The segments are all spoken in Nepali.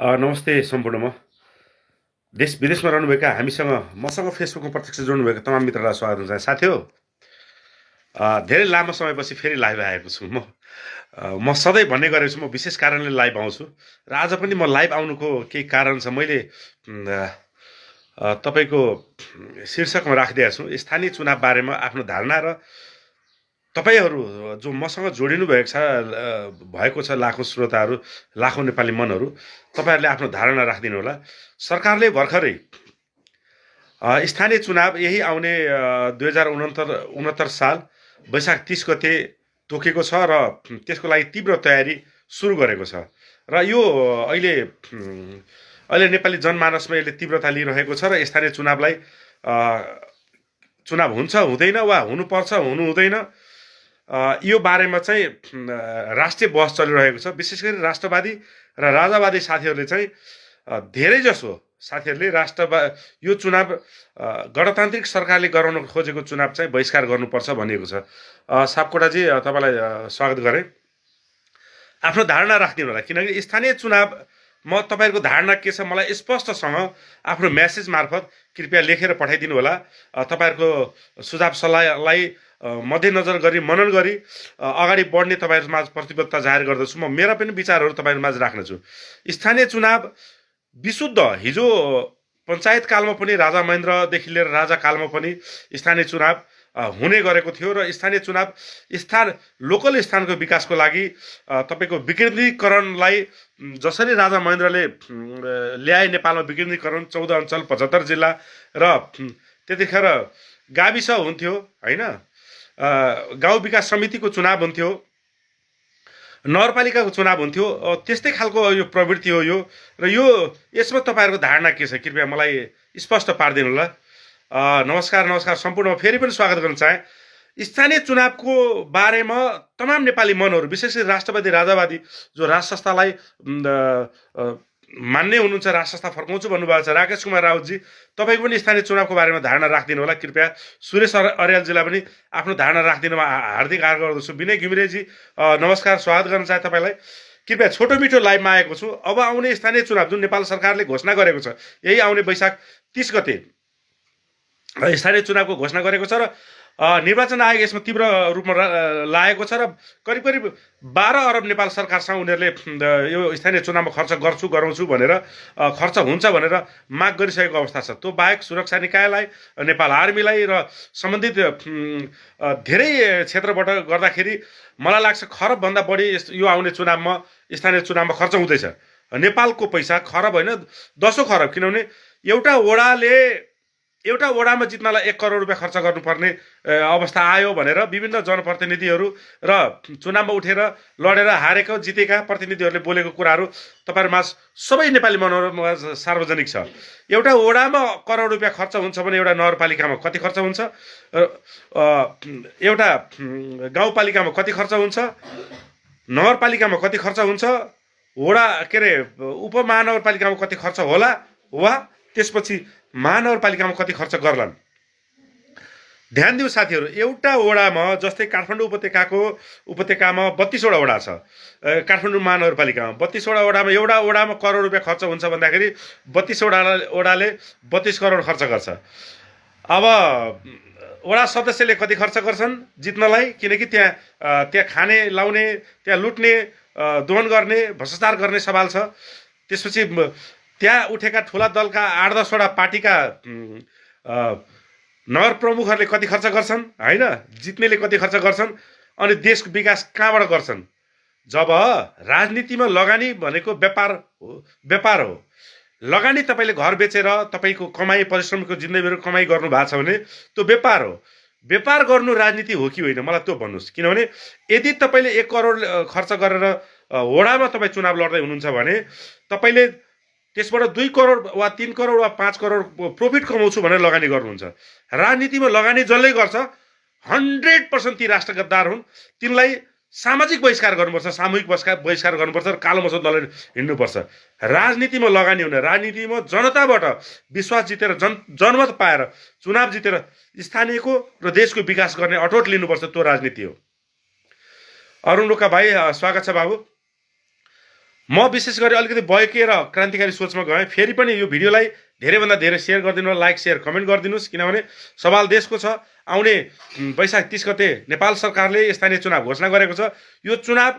नमस्ते सम्पूर्णमा देश विदेशमा रहनुभएका हामीसँग मसँग फेसबुकमा प्रत्यक्ष जोड्नुभएका तमाम मित्रलाई स्वागत हुन्छ साथी हो। धेरै लामो समयपछि फेरि लाइभ आएको छु म सधैँ भन्ने गरेको छु म विशेष कारणले लाइभ आउँछु र आज पनि म लाइभ आउनुको केही कारण छ। मैले तपाईँको शीर्षकमा राखिदिएको छु स्थानीय चुनाव बारेमा आफ्नो धारणा र तपाईहरू जो मसँग जोडिनु भएको छ लाखौँ श्रोताहरू, लाखौँ नेपाली मनहरू, तपाईहरूले आफ्नो धारणा राखिदिनु होला। सरकारले भर्खरै स्थानीय चुनाव यही आउने 2069 साल वैशाख 30 गते तोकेको छ र त्यसको लागि तीव्र तयारी सुरु गरेको छ र यो अहिले नेपाली जनमानसमा यसले तीव्रता लिइरहेको छ र स्थानीय चुनावलाई चुनाव हुन्छ हुँदैन वा हुनुपर्छ हुनु हुँदैन यो बारेमा चाहिँ राष्ट्रिय बहस चलिरहेको छ। विशेष गरी राष्ट्रवादी र राजावादी साथीहरूले चाहिँ धेरैजसो साथीहरूले यो चुनाव गणतान्त्रिक सरकारले गराउन खोजेको चुनाव चाहिँ बहिष्कार गर्नुपर्छ भनिएको छ। सापकोटाजी तपाईँलाई स्वागत गरेँ। आफ्नो धारणा राखिदिनु होला किनकि स्थानीय चुनाव म तपाईँहरूको धारणा के छ मलाई स्पष्टसँग आफ्नो म्यासेज मार्फत कृपया लेखेर पठाइदिनु होला। तपाईँहरूको सुझाव सल्लाहलाई मध्यनजर गरी मनन गरी अगाडि बढ्ने तपाईँहरूमाझ प्रतिबद्धता जाहेर गर्दछु। म मेरा पनि विचारहरू तपाईँहरूमाझ राख्नेछु। स्थानीय चुनाव विशुद्ध हिजो पञ्चायत कालमा पनि राजा महेन्द्रदेखि लिएर राजा कालमा पनि स्थानीय चुनाव हुने गरेको थियो र स्थानीय चुनाव लोकल स्थानको विकासको लागि तपाईँको विकेन्द्रीकरणलाई जसरी राजा महेन्द्रले ल्याए नेपालमा विकेन्द्रीकरण 14 अञ्चल 75 जिल्ला र त्यतिखेर गाविस हुन्थ्यो हैन, गाउँ विकास समितिको चुनाव हुन्थ्यो, नगरपालिकाको चुनाव हुन्थ्यो, त्यस्तै खालको यो प्रवृत्ति हो यो र यसमा तपाईँहरूको धारणा के छ कृपया मलाई स्पष्ट पारिदिनु होला। नमस्कार सम्पूर्ण फेरि पनि स्वागत गर्न चाहे। स्थानीय चुनावको बारेमा तमाम नेपाली मनहरू विशेष गरी राष्ट्रवादी राजावादी जो राज संस्थालाई मान्ने हुनुहुन्छ, राज संस्था फर्काउँछु भन्नुभएको छ राकेश कुमार राउतजी, तपाईँको पनि स्थानीय चुनावको बारेमा धारणा राखिदिनु होला। कृपया सुरेश अर्यालजीलाई पनि आफ्नो धारणा राखिदिनुमा हार्दिक आग्रह गर्दछु। विनय घिमिरेजी नमस्कार, स्वागत गर्न चाहे तपाईँलाई। कृपया छोटो मिठो लाइभमा आएको छु। अब आउने स्थानीय चुनाव जुन नेपाल सरकारले घोषणा गरेको छ यही आउने वैशाख 30 गते स्थानीय चुनावको घोषणा गरेको छ र निर्वाचन आयोग यसमा तीव्र रूपमा लागेको छ र करिब 12 अरब नेपाल सरकारसँग उनीहरूले यो स्थानीय चुनावमा खर्च गराउँछु भनेर खर्च हुन्छ भनेर माग गरिसकेको अवस्था छ। त्यो बाहेक सुरक्षा निकायलाई, नेपाल आर्मीलाई र सम्बन्धित धेरै क्षेत्रबाट गर्दाखेरि मलाई लाग्छ खरबभन्दा बढी यो आउने चुनावमा स्थानीय चुनावमा खर्च हुँदैछ। नेपालको पैसा खरब होइन 10 खरब, किनभने एउटा वडामा जित्नलाई 1 करोड रुपियाँ खर्च गर्नुपर्ने अवस्था आयो भनेर विभिन्न जनप्रतिनिधिहरू र चुनावमा उठेर लडेर हारेको जितेका प्रतिनिधिहरूले बोलेको कुराहरू तपाईँहरूमा सबै नेपाली मनोरमा सार्वजनिक छ। एउटा वडामा करोड रुपियाँ खर्च हुन्छ भने एउटा नगरपालिकामा कति खर्च हुन्छ, एउटा गाउँपालिकामा कति खर्च हुन्छ, नगरपालिकामा कति खर्च हुन्छ, उपमहानगरपालिकामा कति खर्च होला वा त्यसपछि महानगरपालिकामा कति खर्च गर्लान्। ध्यान दिउँ साथीहरू, एउटा वडामा जस्तै काठमाडौँ उपत्यकामा 32 वटा वडा छ, काठमाडौँ महानगरपालिकामा 32 वटा वडामा एउटा वडामा करोड रुपियाँ खर्च हुन्छ भन्दाखेरि 32 वडाले 32 करोड खर्च गर्छ। अब वडा सदस्यले कति खर्च गर्छन् जित्नलाई, किनकि त्यहाँ खाने लाउने, त्यहाँ लुट्ने, दोहन गर्ने, भ्रष्टाचार गर्ने सवाल छ। त्यसपछि त्यहाँ उठेका ठुला दलका 8-10 वटा पार्टीका नगर प्रमुखहरूले कति खर्च गर्छन् हैन, जित्नेले कति खर्च गर्छन्, अनि देशको विकास कहाँबाट गर्छन्। जब राजनीतिमा लगानी भनेको व्यापार हो। लगानी तपाईँले घर बेचेर तपाईँको कमाई, परिश्रमको जिन्दगीको कमाई गर्नु भएको छ भने त्यो व्यापार हो। व्यापार गर्नु राजनीति हो कि होइन मलाई त्यो भन्नुहोस्। किनभने यदि तपाईँले 1 करोड खर्च गरेर वडामा तपाईँ चुनाव लड्दै हुनुहुन्छ भने तपाईँले त्यसबाट 2 करोड वा 3 करोड वा 5 करोड प्रफिट कमाउँछु भनेर लगानी गर्नुहुन्छ। राजनीतिमा लगानी जसले गर्छ 100% ती राष्ट्र गद्दार हुन्। तिनलाई सामाजिक बहिष्कार गर्नुपर्छ, सामूहिक बहिष्कार गर्नुपर्छ र कालो मसौदा लिएर हिँड्नुपर्छ। राजनीतिमा लगानी हुने, राजनीतिमा जनताबाट विश्वास जितेर जनमत पाएर चुनाव जितेर स्थानीयको र देशको विकास गर्ने अठोट लिनुपर्छ, त्यो राजनीति हो। अरुण रोका भाइ स्वागत छ बाबु। म विशेष गरी अलिकति बयके र क्रान्तिकारी सोचमा गएँ। फेरि पनि यो भिडियोलाई धेरैभन्दा धेरै सेयर गरिदिनु, लाइक सेयर कमेन्ट गरिदिनुहोस्, किनभने सवाल देशको छ। आउने वैशाख 30 गते नेपाल सरकारले स्थानीय चुनाव घोषणा गरेको छ। यो चुनाव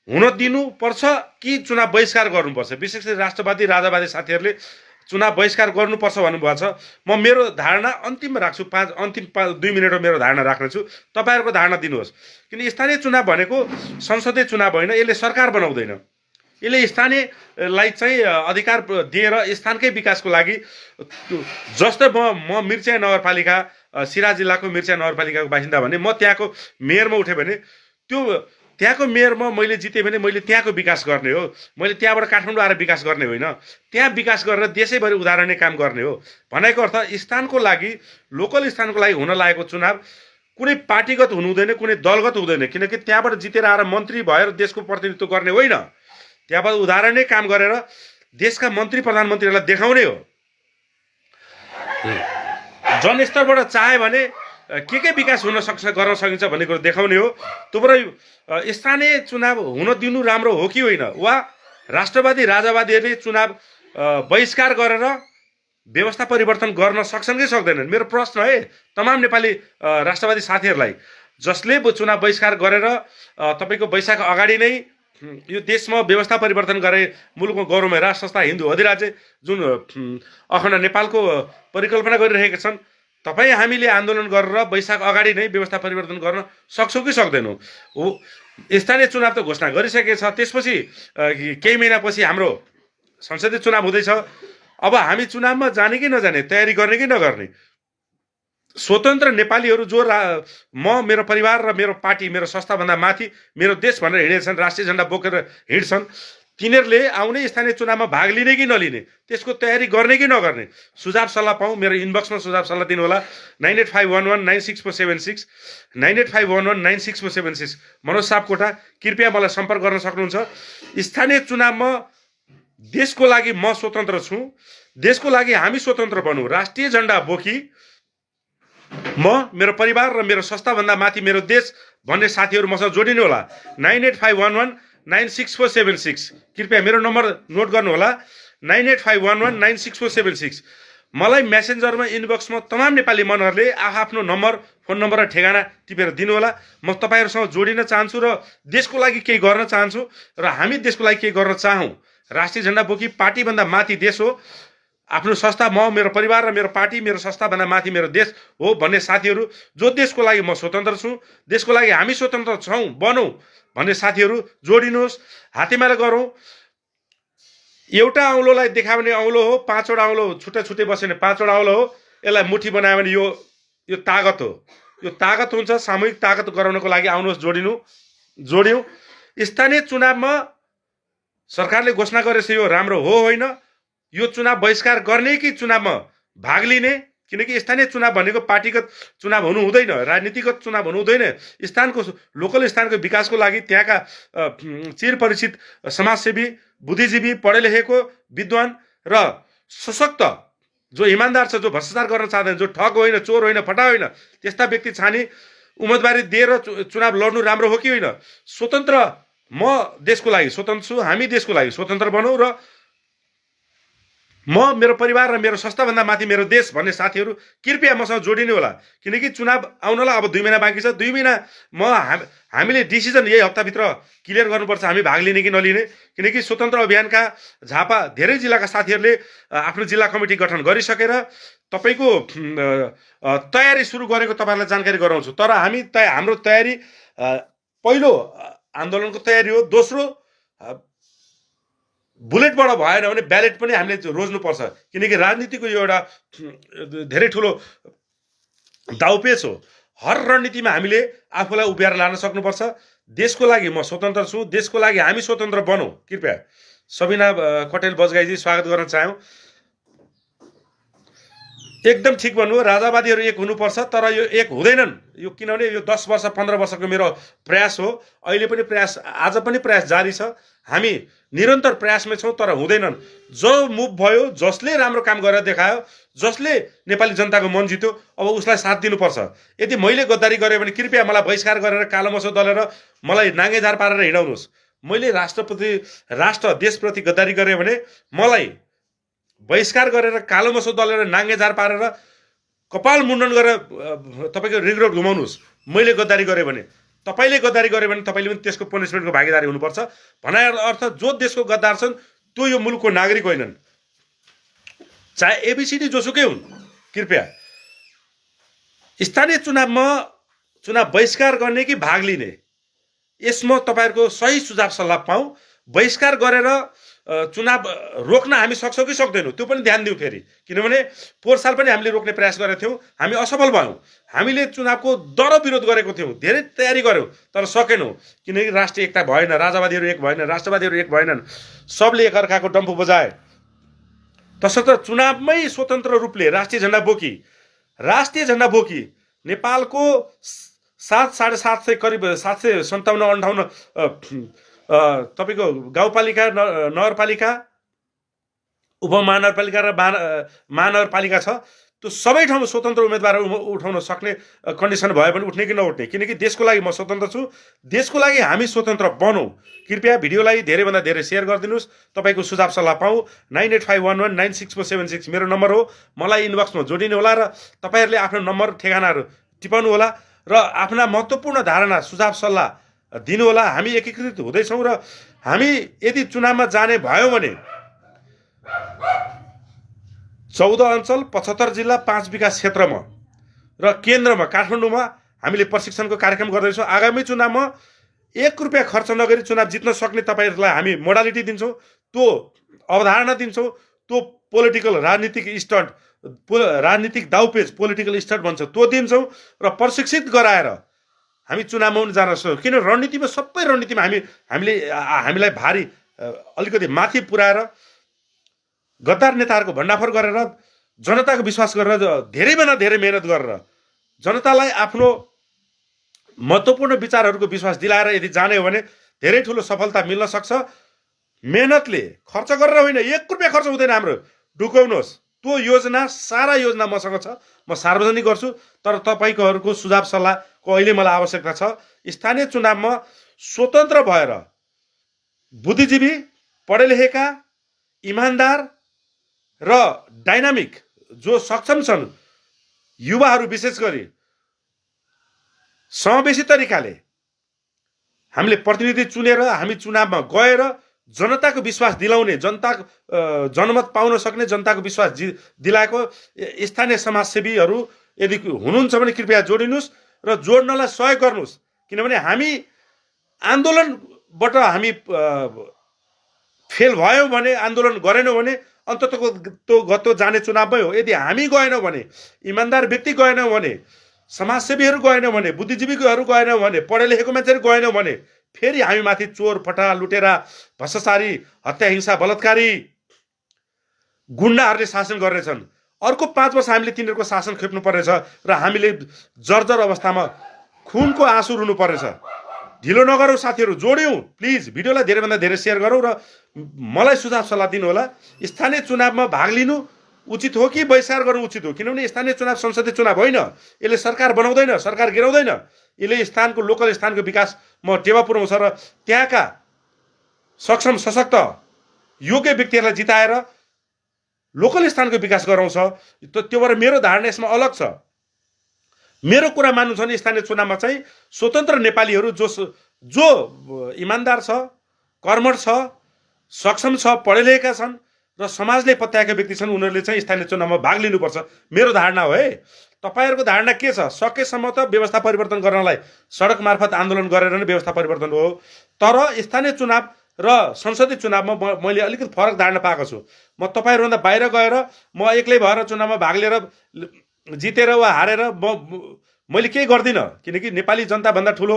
हुन दिनुपर्छ कि चुनाव बहिष्कार गर्नुपर्छ? विशेष गरी राष्ट्रवादी राजावादी साथीहरूले चुनाव बहिष्कार गर्नुपर्छ भन्नुभएको छ। म मेरो धारणा अन्तिममा राख्छु, अन्तिम 2 मिनटमा मेरो धारणा राख्नेछु। तपाईँहरूको धारणा दिनुहोस्। किन स्थानीय चुनाव भनेको संसदीय चुनाव होइन, यसले सरकार बनाउँदैन। यसले स्थानीयलाई चाहिँ अधिकार दिएर स्थानकै विकासको लागि, जस्तो म मिर्चिया नगरपालिका, सिराहा जिल्लाको मिर्चिया नगरपालिकाको बासिन्दा भने म त्यहाँको मेयरमा उठेँ भने त्यो त्यहाँको मेयरमा मैले जितेँ भने मैले त्यहाँको विकास गर्ने हो। मैले त्यहाँबाट काठमाडौँ आएर विकास गर्ने होइन, त्यहाँ विकास गरेर देशैभरि उदाहरणीय काम गर्ने हो। भनेको अर्थ स्थानको लागि, लोकल स्थानको लागि हुन लागेको चुनाव कुनै पार्टीगत हुनु हुँदैन, कुनै दलगत हुँदैन। किनकि त्यहाँबाट जितेर आएर मन्त्री भएर देशको प्रतिनिधित्व गर्ने होइन, त्यहाँबाट उदाहरणीय काम गरेर देशका मन्त्री प्रधानमन्त्रीहरूलाई देखाउने हो। जनस्तरबाट चाह्यो भने के विकास हुन सक्छ, गर्न सकिन्छ भन्ने कुरो देखाउने हो। त्यो स्थानीय चुनाव हुन दिनु राम्रो हो कि होइन, वा राष्ट्रवादी राजावादीहरूले चुनाव बहिष्कार गरेर व्यवस्था परिवर्तन गर्न सक्छन् कि सक्दैनन्? मेरो प्रश्न है तमाम नेपाली राष्ट्रवादी साथीहरूलाई, जसले चुनाव बहिष्कार गरेर तपाईँको वैशाख अगाडि नै यो देशमा व्यवस्था परिवर्तन गरे, मुलुकमा गौरवमय राष्ट्र संस्था हिन्दू अधिराज्य जुन अखण्ड नेपालको परिकल्पना गरिरहेका छन्, तपाईँ हामीले आन्दोलन गरेर वैशाख अगाडि नै व्यवस्था परिवर्तन गर्न सक्छौँ कि सक्दैनौँ? हो, स्थानीय चुनाव त घोषणा गरिसकेको छ। त्यसपछि केही महिनापछि हाम्रो संसदीय चुनाव हुँदैछ। अब हामी चुनावमा जाने कि नजाने, तयारी गर्ने कि नगर्ने? स्वतन्त्र नेपालीहरू जो म, मेरो परिवार र मेरो पार्टी, मेरो संस्थाभन्दा माथि मेरो देश भनेर हिँडेछन्, राष्ट्रिय झन्डा बोकेर हिँड्छन्, तिनीहरूले आउने स्थानीय चुनावमा भाग लिने कि नलिने, त्यसको तयारी गर्ने कि नगर्ने? सुझाव सल्लाह पाऊँ, मेरो इनबक्समा सुझाव सल्लाह दिनुहोला। 9851196476 9851196476 मनोज सापकोटा, कृपया मलाई सम्पर्क गर्न सक्नुहुन्छ। स्थानीय चुनावमा देशको लागि म स्वतन्त्र छु, देशको लागि हामी स्वतन्त्र बनौँ, राष्ट्रिय झन्डा बोकी म, मेरो परिवार र मेरो संस्थाभन्दा माथि मेरो देश भन्ने साथीहरू मसँग जोडिनु होला। 9851196476 कृपया मेरो नम्बर नोट गर्नुहोला, 9851196476। मलाई मेसेन्जरमा इनबक्समा तमाम नेपाली मनहरूले आफ्नो नम्बर, फोन नम्बर र ठेगाना टिपेर दिनुहोला। म तपाईँहरूसँग जोडिन चाहन्छु र देशको लागि केही गर्न चाहन्छु, र हामी देशको लागि केही गर्न चाहौँ। राष्ट्रिय झन्डा बोकी पार्टीभन्दा माथि देश हो, आफ्नो संस्था, म, मेरो परिवार र मेरो पार्टी, मेरो संस्थाभन्दा माथि मेरो देश हो भन्ने साथीहरू, जो देशको लागि म स्वतन्त्र छु, देशको लागि हामी स्वतन्त्र छौँ, बनौँ भन्ने साथीहरू जोडिनुहोस्। हातेमालो गरौँ। एउटा औँलोलाई देखाउने औँलो हो, 5वटा औँलो छुट्टै छुट्टै बस्यो भने 5वटा औँलो हो। यसलाई मुठी बनायो भने यो तागत हो, यो तागत हुन्छ। सामूहिक तागत गराउनको लागि आउनुहोस्, जोड्यौँ। स्थानीय चुनावमा सरकारले घोषणा गरेछ, यो राम्रो हो होइन? यो चुनाव बहिष्कार गर्ने कि चुनावमा भाग लिने? किनकि स्थानीय चुनाव भनेको पार्टीगत चुनाव हुनु हुँदैन, राजनीतिगत चुनाव हुनु हुँदैन। स्थानको, लोकल स्थानको विकासको लागि त्यहाँका चिरपरिचित समाजसेवी, बुद्धिजीवी, पढे लेखेको, विद्वान र सशक्त, जो इमान्दार छ, जो भ्रष्टाचार गर्न चाहँदैन, जो ठग होइन, चोर होइन, फटा होइन, त्यस्ता व्यक्ति छानी उम्मेदवारी दिएर चुनाव लड्नु राम्रो हो कि होइन? स्वतन्त्र, म देशको लागि स्वतन्त्र छु, हामी देशको लागि स्वतन्त्र बनौँ, र म, मेरो परिवार र मेरो संस्थाभन्दा माथि मेरो देश भन्ने साथीहरू कृपया मसँग जोडिनु होला। किनकि चुनाव आउनलाई अब 2 महिना बाँकी छ। 2 महिना हामीले डिसिजन यही हप्ताभित्र क्लियर गर्नुपर्छ, हामी भाग लिने कि नलिने। किनकि स्वतन्त्र अभियानका झापा धेरै जिल्लाका साथीहरूले आफ्नो जिल्ला कमिटी गठन गरिसकेर तपाईँको तयारी सुरु गरेको तपाईँहरूलाई जानकारी गराउँछु। तर हाम्रो तयारी पहिलो आन्दोलनको तयारी हो, दोस्रो बुलेटबाट भएन भने ब्यालेट पनि हामीले रोज्नुपर्छ। किनकि राजनीतिको यो एउटा धेरै ठुलो दाउपेच हो। हर रणनीतिमा हामीले आफूलाई उभ्याएर लान सक्नुपर्छ। देशको लागि म स्वतन्त्र छु, देशको लागि हामी स्वतन्त्र बनौँ। कृपया सबिना कटेल बजगाईजी स्वागत गर्न चाहौँ। एकदम ठिक भन्नु, राजावादीहरू एक हुनुपर्छ, तर यो एक हुँदैनन्। यो किनभने यो 10 वर्ष 15 वर्षको मेरो प्रयास हो, अहिले पनि प्रयास, आज पनि प्रयास जारी छ। हामी निरन्तर प्रयासमै छौँ, तर हुँदैनन्। जो मुभ भयो, जसले राम्रो काम गरेर देखायो, जसले नेपाली जनताको मन जित्यो, अब उसलाई साथ दिनुपर्छ। यदि मैले गद्दारी गरेँ भने कृपया मलाई बहिष्कार गरेर कालो मसो दलेर मलाई नाङ्गेझार पारेर हिँडाउनुहोस्। मैले राष्ट्र देशप्रति गद्दारी गरेँ भने मलाई बहिष्कार गरेर कालो मसो दलेर नाङ्गे झार पारेर कपाल मुण्डन गरेर तपाईँको रिगरोड घुमाउनुहोस्। मैले गद्दारी गरेँ भने, तपाईँले गद्दारी गर्यो भने तपाईँले पनि त्यसको पनिसमेन्टको भागीदारी हुनुपर्छ। भनाइ अर्थ जो देशको गद्दार छन् त्यो यो मुलुकको नागरिक होइनन्, चाहे एबिसिडी जोसुकै हुन्। कृपया स्थानीय चुनावमा चुनाव बहिष्कार गर्ने कि भाग लिने, यसमा तपाईँहरूको सही सुझाव सल्लाह पाऊँ। बहिष्कार गरेर चुनाव रोक्न हामी सक्छौँ कि सक्दैनौँ त्यो पनि ध्यान दिउँ फेरि, किनभने पोहोर साल पनि हामीले रोक्ने प्रयास गरेका थियौँ, हामी असफल भयौँ। हामीले चुनावको दर विरोध गरेको थियौँ, धेरै तयारी गऱ्यौँ तर सकेनौँ, किनकि राष्ट्रिय एकता भएन, राजावादीहरू एक भएन, राष्ट्रवादीहरू एक भएनन्, सबले एकअर्काको डम्फु बजाए। तसर्थ चुनावमै स्वतन्त्र रूपले राष्ट्रिय झन्डा बोकी नेपालको 700-750 करिब 757-58 तपाईँको गाउँपालिका, नगरपालिका, उपमहानगरपालिका र महानगरपालिका छ, त्यो सबै ठाउँमा स्वतन्त्र उम्मेदवार उठाउन सक्ने कन्डिसन भयो भने उठ्ने कि नउठ्ने, किनकि देशको लागि म स्वतन्त्र छु, देशको लागि हामी स्वतन्त्र बनौँ। कृपया भिडियोलाई धेरैभन्दा धेरै सेयर गरिदिनुहोस्, तपाईँको सुझाव सल्लाह पाऊँ। 9851196476 मेरो नम्बर हो, मलाई इनबक्समा जोडिनु होला र तपाईँहरूले आफ्नो नम्बर ठेगानाहरू टिपाउनु होला र आफ्ना महत्त्वपूर्ण धारणा सुझाव सल्लाह दिनुहोला। हामी एकीकृत हुँदैछौँ र हामी यदि चुनावमा जाने भयौँ भने 14 अञ्चल, 75 जिल्ला, 5 विकास क्षेत्रमा र केन्द्रमा काठमाडौँमा हामीले प्रशिक्षणको कार्यक्रम गर्दैछौँ। आगामी चुनावमा 1 रुपियाँ खर्च नगरी चुनाव जित्न सक्ने तपाईँहरूलाई हामी मोडालिटी दिन्छौँ, त्यो अवधारणा दिन्छौँ, त्यो पोलिटिकल राजनीतिक दाउपेच पोलिटिकल स्टन्ट भन्छ त्यो दिन्छौँ र प्रशिक्षित गराएर हामी चुनावमा पनि जान सक्छौँ। किन रणनीतिमा सबै रणनीतिमा हामीलाई भारी अलिकति माथि पुर्याएर गद्दार नेताहरूको भण्डाफोर गरेर जनताको विश्वास गरेर धेरैभन्दा धेरै मेहनत गरेर जनतालाई आफ्नो महत्त्वपूर्ण विचारहरूको विश्वास दिलाएर यदि जाने हो भने धेरै ठुलो सफलता मिल्न सक्छ। मेहनतले खर्च गरेर होइन, 1 रुपियाँ खर्च हुँदैन हाम्रो, ढुकाउनुहोस्। त्यो योजना, सारा योजना मसँग छ, म सार्वजनिक गर्छु, तर तपाईँहरूको सुझाव सल्लाहको अहिले मलाई आवश्यकता छ। स्थानीय चुनावमा स्वतन्त्र भएर बुद्धिजीवी, पढे लेखेका, इमान्दार र डाइनामिक जो सक्षम छन् युवाहरू विशेष गरी समावेशी तरिकाले हामीले प्रतिनिधि चुनेर हामी चुनावमा गएर जनताको विश्वास दिलाउने, जनताको जनमत पाउन सक्ने, जनताको विश्वास दिलाएको स्थानीय समाजसेवीहरू यदि हुनुहुन्छ भने कृपया जोडिनुहोस् र जोड्नलाई सहयोग गर्नुहोस्। किनभने हामी आन्दोलनबाट हामी फेल भयौँ भने, आन्दोलन गरेनौँ भने अन्ततः जाने चुनावमै हो। यदि हामी गएनौँ भने, इमान्दार व्यक्ति गएनौँ भने, समाजसेवीहरू गएनौँ भने, बुद्धिजीवीहरू गएनौँ भने, पढे लेखेको मान्छेहरू गएनौँ भने फेरि हामी माथि चोर, फटा, लुटेरा, भ्रष्टाचारी, हत्या, हिंसा, बलात्कारी गुण्डाहरूले शासन गर्नेछन्। अर्को 5 वर्ष हामीले तिनीहरूको शासन खेप्नु पर्नेछ र हामीले जर्जर अवस्थामा खुनको आँसु रुनु पर्नेछ। ढिलो नगरौँ साथीहरू, जोड्यौँ। प्लिज भिडियोलाई धेरैभन्दा धेरै सेयर गरौँ र मलाई सुझाव सल्लाह दिनु होला। स्थानीय चुनावमा भाग लिनु उचित हो कि बहिष्कार गर्नु उचित हो? किनभने स्थानीय चुनाव संसदीय चुनाव होइन, यसले सरकार बनाउँदैन, सरकार गिराउँदैन, यसले स्थानको लोकल स्थानको विकासमा टेवा पुर्याउँछ र त्यहाँका सक्षम सशक्त योग्य व्यक्तिहरूलाई जिताएर लोकल स्थानको विकास गराउँछ। त्यो भएर मेरो धारणा यसमा अलग छ। मेरो कुरा मान्नु छ भने स्थानीय चुनावमा चाहिँ स्वतन्त्र नेपालीहरू जो इमान्दार छ, कर्मठ छ, सक्षम छ, पढे लेखेका छन् र समाजले पत्याएका व्यक्ति छन्, उनीहरूले चाहिँ स्थानीय चुनावमा भाग लिनुपर्छ। मेरो धारणा हो है। तपाईँहरूको धारणा के छ? सकेसम्म त व्यवस्था परिवर्तन गर्नलाई सडक मार्फत आन्दोलन गरेर नै व्यवस्था परिवर्तन हो, तर स्थानीय चुनाव र संसदीय चुनावमा मैले अलिकति फरक धारणा पाएको छु। म तपाईँहरूभन्दा बाहिर गएर म एक्लै भएर चुनावमा भाग लिएर जितेर वा हारेर मैले केही गर्दिनँ, किनकि नेपाली जनताभन्दा ठुलो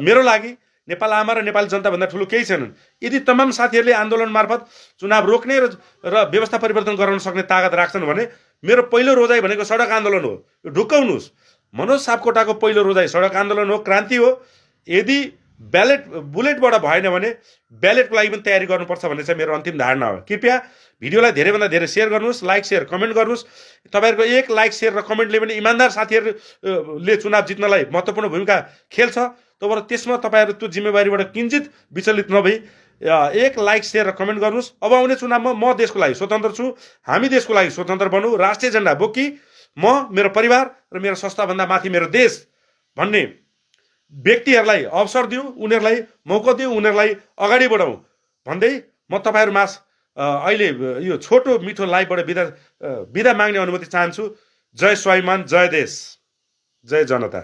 मेरो लागि नेपाल आमा र नेपाली जनताभन्दा ठुलो केही छैनन्। यदि तमाम साथीहरूले आन्दोलन मार्फत चुनाव रोक्ने र व्यवस्था परिवर्तन गराउन सक्ने तागत राख्छन् भने मेरो पहिलो रोजाइ भनेको सडक आन्दोलन हो। यो ढुकाउनुहोस्। मनोज सापकोटाको पहिलो रोजाइ सडक आन्दोलन हो, क्रान्ति हो। यदि बुलेटबाट भएन भने ब्यालेटको लागि पनि तयारी गर्नुपर्छ भन्ने चाहिँ मेरो अन्तिम धारणा हो। कृपया भिडियोलाई धेरैभन्दा धेरै सेयर गर्नुहोस्, लाइक सेयर कमेन्ट गर्नुहोस्। तपाईँहरूको एक लाइक सेयर र कमेन्टले पनि इमान्दार साथीहरूले चुनाव जित्नलाई महत्त्वपूर्ण भूमिका खेल्छ। तर त्यसमा तपाईँहरू त्यो जिम्मेवारीबाट किञ्चित विचलित नभई एक लाइक सेयर र कमेन्ट गर्नुहोस्। अब आउने चुनावमा म देशको लागि स्वतन्त्र छु, हामी देशको लागि स्वतन्त्र बनौँ, राष्ट्रिय झन्डा बोकी म, मेरो परिवार र मेरो संस्थाभन्दा माथि मेरो देश भन्ने व्यक्तिहरूलाई अवसर दिउँ, उनीहरूलाई मौका दिउँ, उनीहरूलाई अगाडि बढाउँ भन्दै म तपाईँहरूमा अहिले यो छोटो मिठो लाइभबाट बिदा माग्ने अनुमति चाहन्छु। जय स्वाभिमान, जय देश, जय जनता।